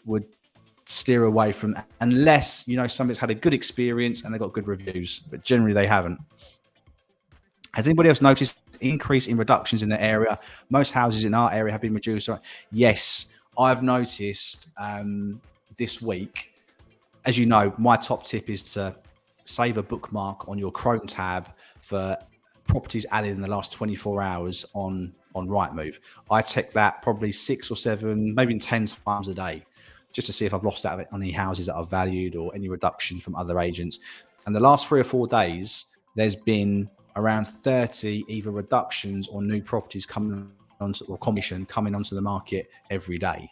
steer away from that, unless somebody's had a good experience and they've got good reviews, but generally they haven't. Has anybody else noticed increase in reductions in the area? Most houses in our area have been reduced. Yes, I've noticed this week. As you know, my top tip is to save a bookmark on your Chrome tab for properties added in the last 24 hours on Rightmove. I check that probably 6 or 7, maybe 10 times a day, just to see if I've lost out on any houses that I've valued or any reduction from other agents. And the last 3 or 4 days, there's been around 30 either reductions or new properties coming onto, or commission coming onto the market every day.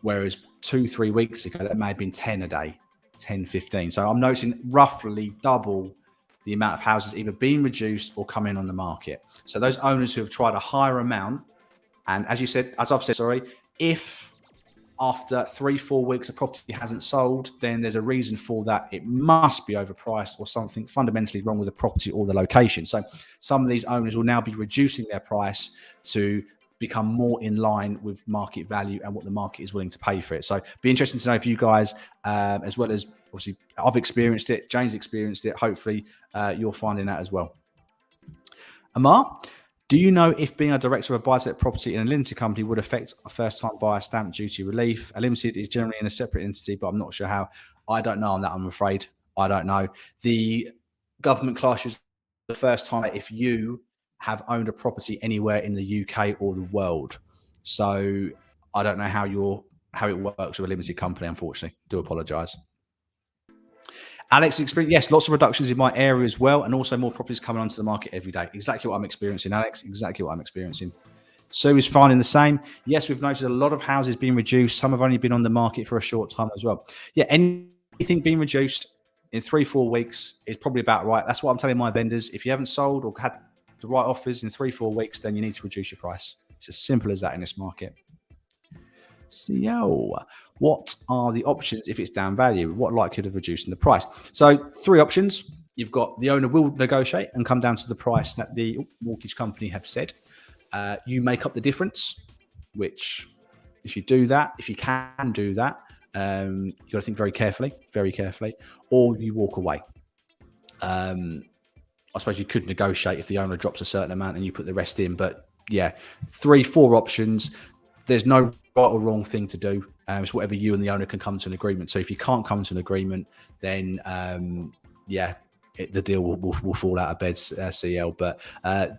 Whereas 2-3 weeks ago, that may have been 10 a day, 10, 15. So I'm noticing roughly double the amount of houses either being reduced or coming on the market. So those owners who have tried a higher amount, and as I've said, sorry, if after 3-4 weeks a property hasn't sold, then there's a reason for that. It must be overpriced or something fundamentally wrong with the property or the location. So some of these owners will now be reducing their price to become more in line with market value and what the market is willing to pay for it. So be interesting to know if you guys, as well as obviously I've experienced it, Jane's experienced it, hopefully you're finding that as well. Amar, do you know if being a director of a buy-to-let property in a limited company would affect a first-time buyer stamp duty relief? A limited is generally in a separate entity, but I'm not sure how. I don't know on that, I'm afraid. I don't know. The government classes the first time if you have owned a property anywhere in the UK or the world. So I don't know how it works with a limited company, unfortunately. Do apologise. Alex, yes, lots of reductions in my area as well, and also more properties coming onto the market every day. Exactly what I'm experiencing, Alex. Exactly what I'm experiencing. Sue is finding the same. Yes, we've noticed a lot of houses being reduced. Some have only been on the market for a short time as well. Yeah, anything being reduced in 3-4 weeks is probably about right. That's what I'm telling my vendors. If you haven't sold or had the right offers in 3-4 weeks, then you need to reduce your price. It's as simple as that in this market. So, what are the options if it's down value? What likelihood of reducing the price? So 3 options. You've got the owner will negotiate and come down to the price that the mortgage company have said. You make up the difference, which if you do that, if you can do that, you got to think very carefully, or you walk away. I suppose you could negotiate if the owner drops a certain amount and you put the rest in, but yeah, 3-4 options. There's no right or wrong thing to do. It's whatever you and the owner can come to an agreement. So if you can't come to an agreement, then the deal will fall out of bed, CL. But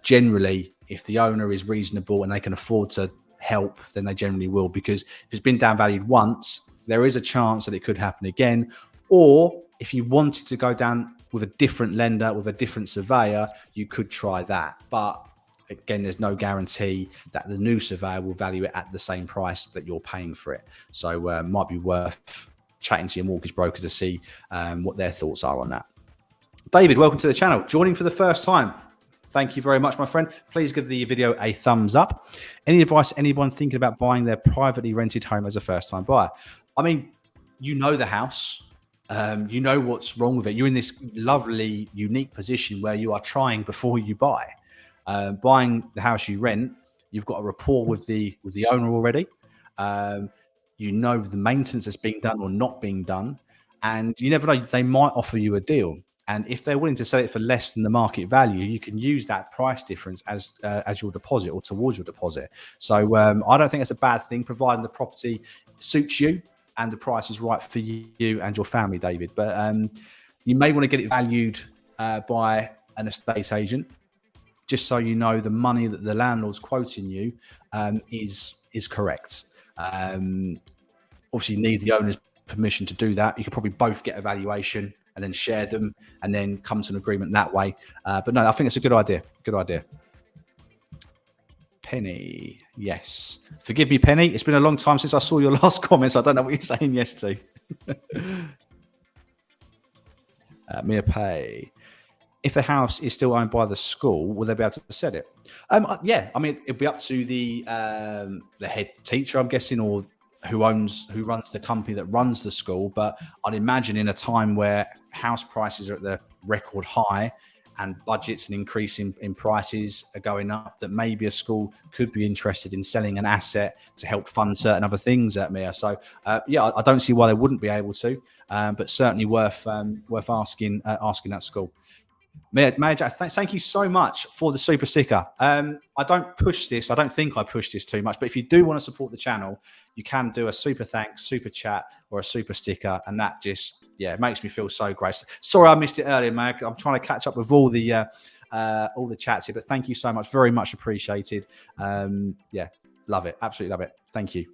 generally, if the owner is reasonable and they can afford to help, then they generally will, because if it's been downvalued once, there is a chance that it could happen again. Or if you wanted to go down with a different lender, with a different surveyor, you could try that. But again, there's no guarantee that the new surveyor will value it at the same price that you're paying for it. So might be worth chatting to your mortgage broker to see what their thoughts are on that. David, welcome to the channel. Joining for the first time. Thank you very much, my friend. Please give the video a thumbs up. Any advice anyone thinking about buying their privately rented home as a first-time buyer? I mean, you know the house. You know what's wrong with it. You're in this lovely, unique position where you are trying before you buy. Buying the house you rent, you've got a rapport with the owner already. You know the maintenance that's being done or not being done, and you never know, they might offer you a deal. And if they're willing to sell it for less than the market value, you can use that price difference as your deposit or towards your deposit. So I don't think it's a bad thing, providing the property suits you and the price is right for you and your family, David. But you may want to get it valued by an estate agent, just so you know the money that the landlord's quoting you is correct. Obviously, you need the owner's permission to do that. You could probably both get a valuation and then share them and then come to an agreement that way. But no, I think it's a good idea. Good idea. Penny, yes. Forgive me, Penny. It's been a long time since I saw your last comments. I don't know what you're saying yes to. Mia Pay. If the house is still owned by the school, will they be able to sell it? Yeah, I mean, it'll be up to the head teacher, I'm guessing, or who runs the company that runs the school. But I'd imagine in a time where house prices are at the record high and budgets and increase in prices are going up, that maybe a school could be interested in selling an asset to help fund certain other things at Mia. So yeah, I don't see why they wouldn't be able to, but certainly worth asking that school. Mayor Jack, thank you so much for the super sticker. I don't push this. I don't think I push this too much. But if you do want to support the channel, you can do a super thanks, super chat, or a super sticker. And that just, yeah, it makes me feel so great. Sorry I missed it earlier, Mag. I'm trying to catch up with all the chats here. But thank you so much. Very much appreciated. Yeah, love it. Absolutely love it. Thank you.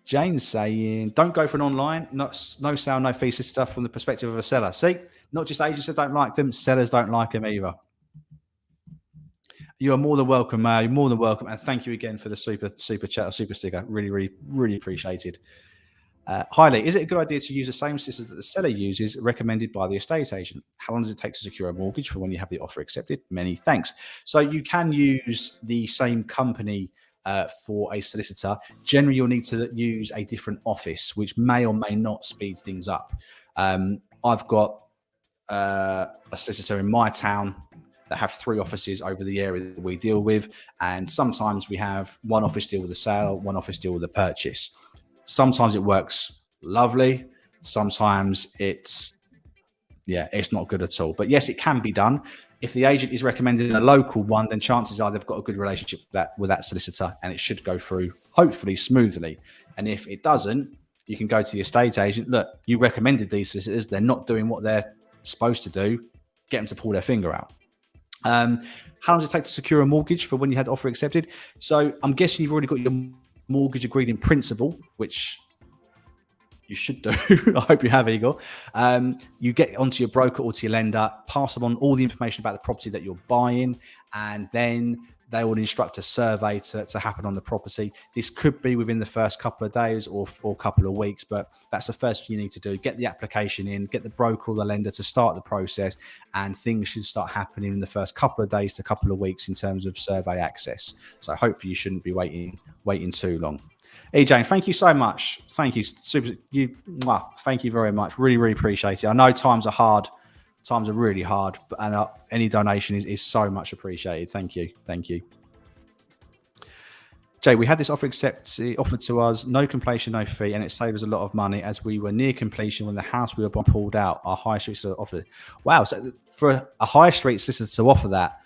Jane's saying, don't go for an online, no sale, no fee stuff from the perspective of a seller. See, not just agents that don't like them, sellers don't like them either. You are more than welcome, you're more than welcome. And thank you again for the super chat or super sticker. Really, really, really appreciated. Highly, is it a good idea to use the same system that the seller uses recommended by the estate agent? How long does it take to secure a mortgage for when you have the offer accepted? Many thanks. So you can use the same company for a solicitor. Generally, you'll need to use a different office, which may or may not speed things up. I've got a solicitor in my town that have 3 offices over the area that we deal with. And sometimes we have one office deal with the sale, one office deal with the purchase. Sometimes it works lovely. Sometimes it's not good at all. But yes, it can be done. If the agent is recommending a local one, then chances are they've got a good relationship with that solicitor, and it should go through hopefully smoothly. And if it doesn't, you can go to the estate agent. Look, you recommended these solicitors. They're not doing what they're supposed to do. Get them to pull their finger out. How long does it take to secure a mortgage for when you had the offer accepted? So I'm guessing you've already got your mortgage agreed in principle, which you should do. I hope you have, Igor. You get onto your broker or to your lender, pass them on all the information about the property that you're buying, and then they will instruct a survey to happen on the property. This could be within the first couple of days or a couple of weeks, but that's the first thing you need to do. Get the application in, get the broker or the lender to start the process, and things should start happening in the first couple of days to couple of weeks in terms of survey access. So hopefully you shouldn't be waiting too long. EJ, thank you so much. Thank you. Thank you very much. Really, really appreciate it. I know times are hard. Times are really hard, and any donation is so much appreciated. Thank you. Thank you. Jay, we had this offer offered to us, no completion, no fee, and it saved us a lot of money as we were near completion when the house we were buying pulled out. Our high street solicitor offered. Wow. So for a high street solicitor to offer that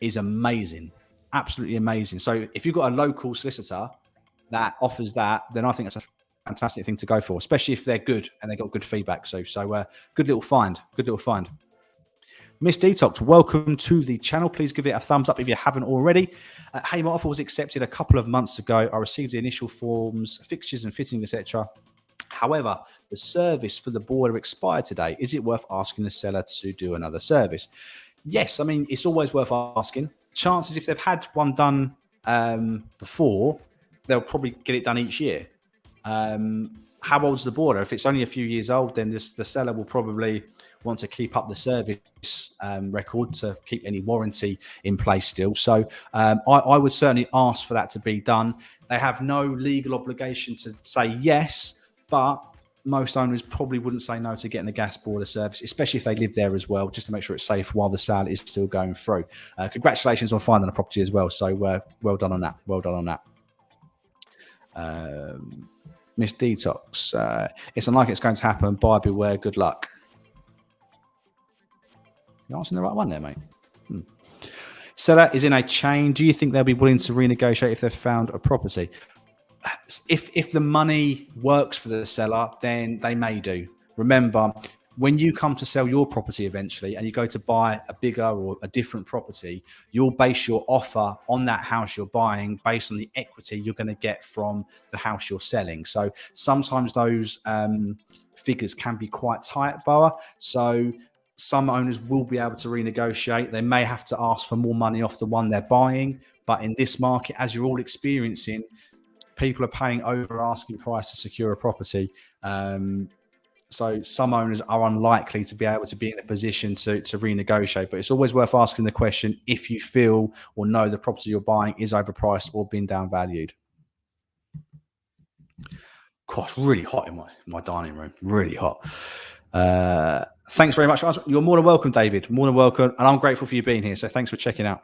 is amazing. Absolutely amazing. So if you've got a local solicitor that offers that, then I think that's a fantastic thing to go for, especially if they're good and they got good feedback. So good little find. Miss Detox, welcome to the channel. Please give it a thumbs up if you haven't already. Hey, my offer was accepted a couple of months ago. I received the initial forms, fixtures and fitting, etc. However, the service for the boiler expired today. Is it worth asking the seller to do another service? Yes, I mean, it's always worth asking. Chances if they've had one done before, they'll probably get it done each year. How old's the boiler? If it's only a few years old, then the seller will probably want to keep up the service record to keep any warranty in place still. So I would certainly ask for that to be done. They have no legal obligation to say yes, but most owners probably wouldn't say no to getting a gas boiler service, especially if they live there as well, just to make sure it's safe while the sale is still going through. Congratulations on finding a property as well. So well done on that. Well done on that. Miss Detox, it's unlikely it's going to happen. Buyer beware. Good luck. You're answering the right one there, mate. Seller is in a chain. Do you think they'll be willing to renegotiate if they've found a property? If the money works for the seller, then they may do. Remember, when you come to sell your property eventually and you go to buy a bigger or a different property, you'll base your offer on that house you're buying based on the equity you're going to get from the house you're selling. So sometimes those figures can be quite tight, Boa. So some owners will be able to renegotiate. They may have to ask for more money off the one they're buying. But in this market, as you're all experiencing, people are paying over asking price to secure a property. So some owners are unlikely to be able to be in a position to renegotiate. But it's always worth asking the question if you feel or know the property you're buying is overpriced or been downvalued. Gosh, really hot in my dining room. Really hot. Thanks very much. You're more than welcome, David. More than welcome. And I'm grateful for you being here. So thanks for checking out.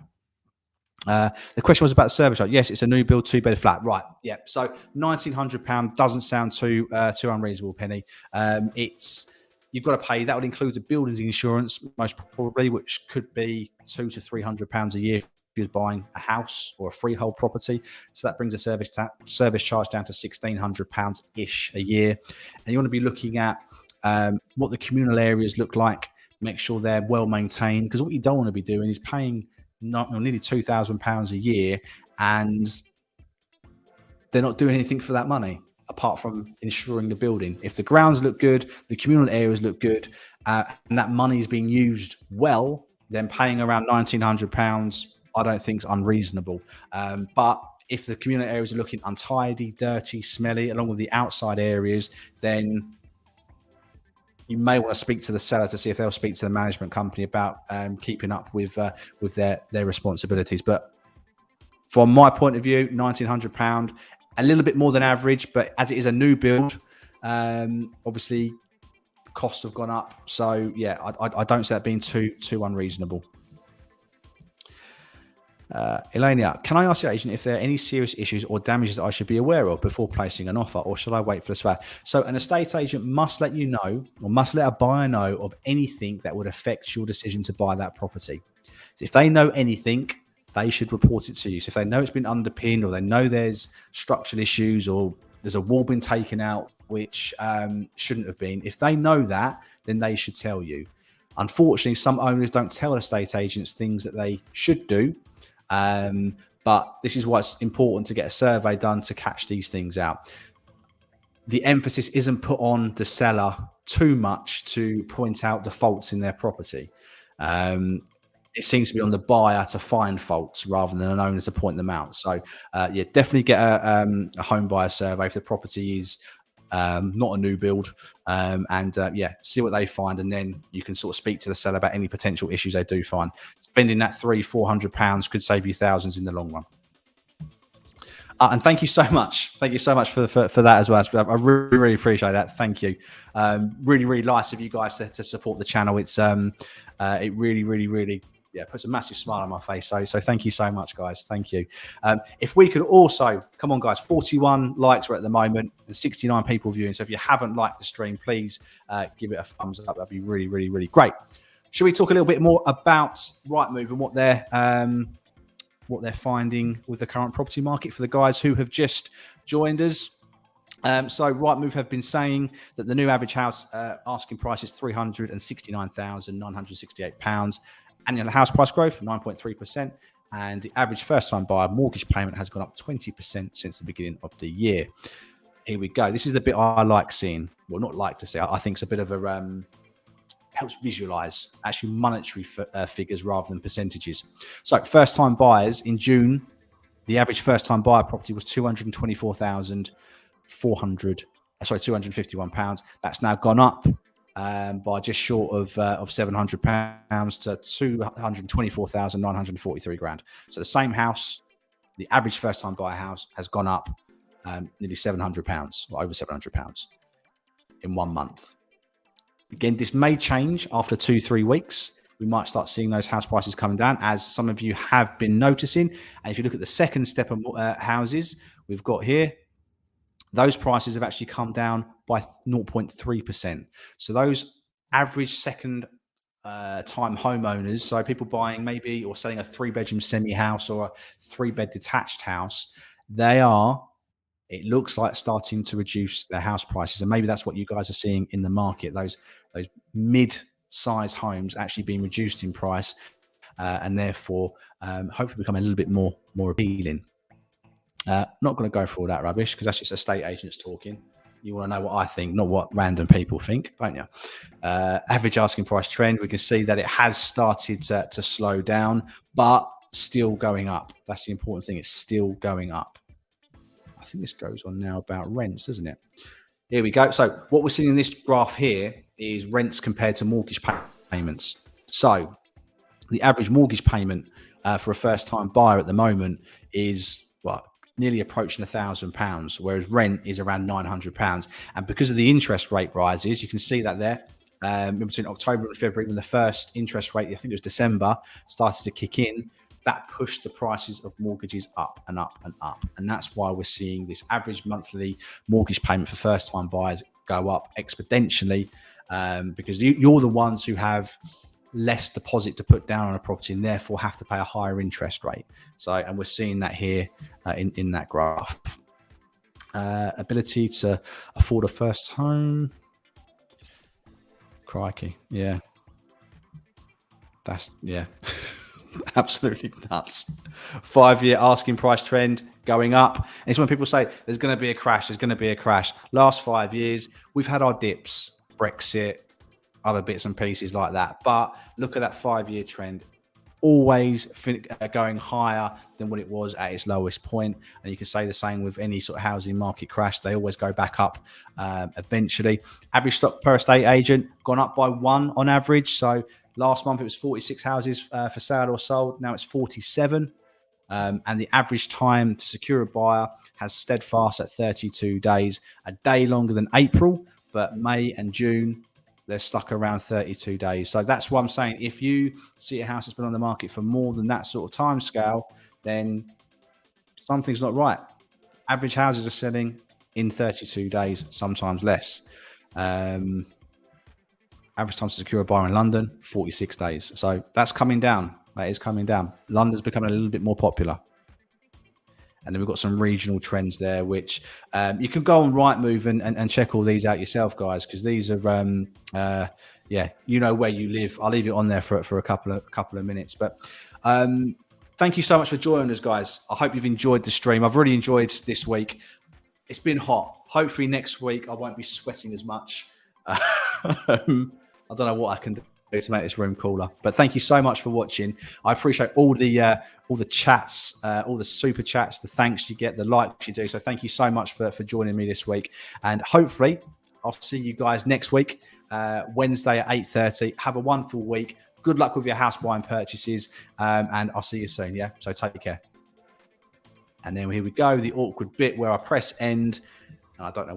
The question was about the service charge. Yes, it's a new build 2-bed flat. Right. Yeah. So £1,900 doesn't sound too unreasonable, Penny. You've got to pay. That would include the buildings insurance, most probably, which could be £200 to £300 a year if you're buying a house or a freehold property. So that brings the service charge down to £1,600 ish a year. And you want to be looking at what the communal areas look like. Make sure they're well maintained, because what you don't want to be doing is paying nearly £2,000 a year and they're not doing anything for that money. apart from insuring the building. If the grounds look good, the communal areas look good, and that money is being used well, then paying around £1,900, I don't think is unreasonable. But if the communal areas are looking untidy, dirty, smelly, along with the outside areas, then you may want to speak to the seller to see if they'll speak to the management company about keeping up with their responsibilities. But from my point of view, £1,900, a little bit more than average, but as it is a new build, obviously costs have gone up. So yeah, I don't see that being too unreasonable. Elenia, can I ask your agent if there are any serious issues or damages that I should be aware of before placing an offer, or should I wait for the surveyor? So an estate agent must let you know, or must let a buyer know, of anything that would affect your decision to buy that property. So if they know anything, they should report it to you. So if they know it's been underpinned, or they know there's structural issues, or there's a wall been taken out which shouldn't have been, if they know that, then they should tell you. Unfortunately, some owners don't tell estate agents things that they should do. But this is why it's important to get a survey done to catch these things out. The emphasis isn't put on the seller too much to point out the faults in their property. It seems to be on the buyer to find faults rather than an owner to point them out. So yeah, definitely get a home buyer survey if the property is not a new build, and yeah, see what they find, and then you can sort of speak to the seller about any potential issues they do find. Spending that £300-400 could save you thousands in the long run. And thank you so much. Thank you so much for that as well. I really, really appreciate that. Thank you. Really, really nice of you guys to support the channel. It's it really, really, really, yeah, puts a massive smile on my face. So thank you so much, guys. Thank you. If we could also, come on, guys, 41 likes right at the moment and 69 people viewing. So if you haven't liked the stream, please give it a thumbs up. That'd be really, really, really great. Should we talk a little bit more about Rightmove and what they're finding with the current property market for the guys who have just joined us? So Rightmove have been saying that the new average house asking price is £369,968. Annual house price growth, 9.3%. And the average first-time buyer mortgage payment has gone up 20% since the beginning of the year. Here we go. This is the bit I like seeing. Well, not like to see. I think it's a bit of a... helps visualize actually monetary figures rather than percentages. So first-time buyers in June, the average first-time buyer property was £251. That's now gone up by just short of £700 to £224,943. So the same house, the average first-time buyer house, has gone up nearly £700, or over £700 in 1 month. Again, this may change after 2-3 weeks. We might start seeing those house prices coming down, as some of you have been noticing. And if you look at the second step of houses we've got here, those prices have actually come down by 0.3%. So those average second time homeowners, so people buying maybe or selling a 3-bedroom semi-house or a 3-bed detached house, they are, it looks like, starting to reduce their house prices. And maybe that's what you guys are seeing in the market, those mid-size homes actually being reduced in price, and therefore hopefully becoming a little bit more appealing. Not going to go for all that rubbish, because that's just estate agents talking. You want to know what I think, not what random people think, don't you? Average asking price trend, we can see that it has started to slow down, but still going up. That's the important thing. It's still going up. I think this goes on now about rents, doesn't it? Here we go. So what we're seeing in this graph here is rents compared to mortgage payments. So the average mortgage payment for a first-time buyer at the moment is, well, nearly approaching £1,000, whereas rent is around £900. And because of the interest rate rises, you can see that there, between October and February, when the first interest rate, I think it was December, started to kick in, that pushed the prices of mortgages up and up and up. And that's why we're seeing this average monthly mortgage payment for first-time buyers go up exponentially, because you're the ones who have less deposit to put down on a property and therefore have to pay a higher interest rate. So, and we're seeing that here in that graph. Ability to afford a first home. Crikey. Yeah. That's, yeah. Absolutely nuts. 5-year asking price trend going up. And it's when people say there's going to be a crash, there's going to be a crash. Last 5 years, we've had our dips, Brexit, other bits and pieces like that. But look at that 5-year trend, always going higher than what it was at its lowest point. And you can say the same with any sort of housing market crash. They always go back up eventually. Average stock per estate agent gone up by 1 on average. So last month it was 46 houses for sale or sold. Now it's 47. And the average time to secure a buyer has steadfast at 32 days, a day longer than April, but May and June, they're stuck around 32 days. So that's what I'm saying. If you see a house that's been on the market for more than that sort of time scale, then something's not right. Average houses are selling in 32 days, sometimes less. Average time to secure a buyer in London, 46 days. So that's coming down. That is coming down. London's becoming a little bit more popular. And then we've got some regional trends there, which you can go on Rightmove and check all these out yourself, guys, because these are, you know where you live. I'll leave it on there for a couple of minutes. But thank you so much for joining us, guys. I hope you've enjoyed the stream. I've really enjoyed this week. It's been hot. Hopefully next week I won't be sweating as much. I don't know what I can do to make this room cooler, but thank you so much for watching. I appreciate all the chats, all the super chats, the thanks you get, the likes you do. So thank you so much for joining me this week, and hopefully I'll see you guys next week, Wednesday at 8:30. Have a wonderful week. Good luck with your house buying purchases, and I'll see you soon. Yeah, so take care. And then here we go, the awkward bit where I press end, and I don't know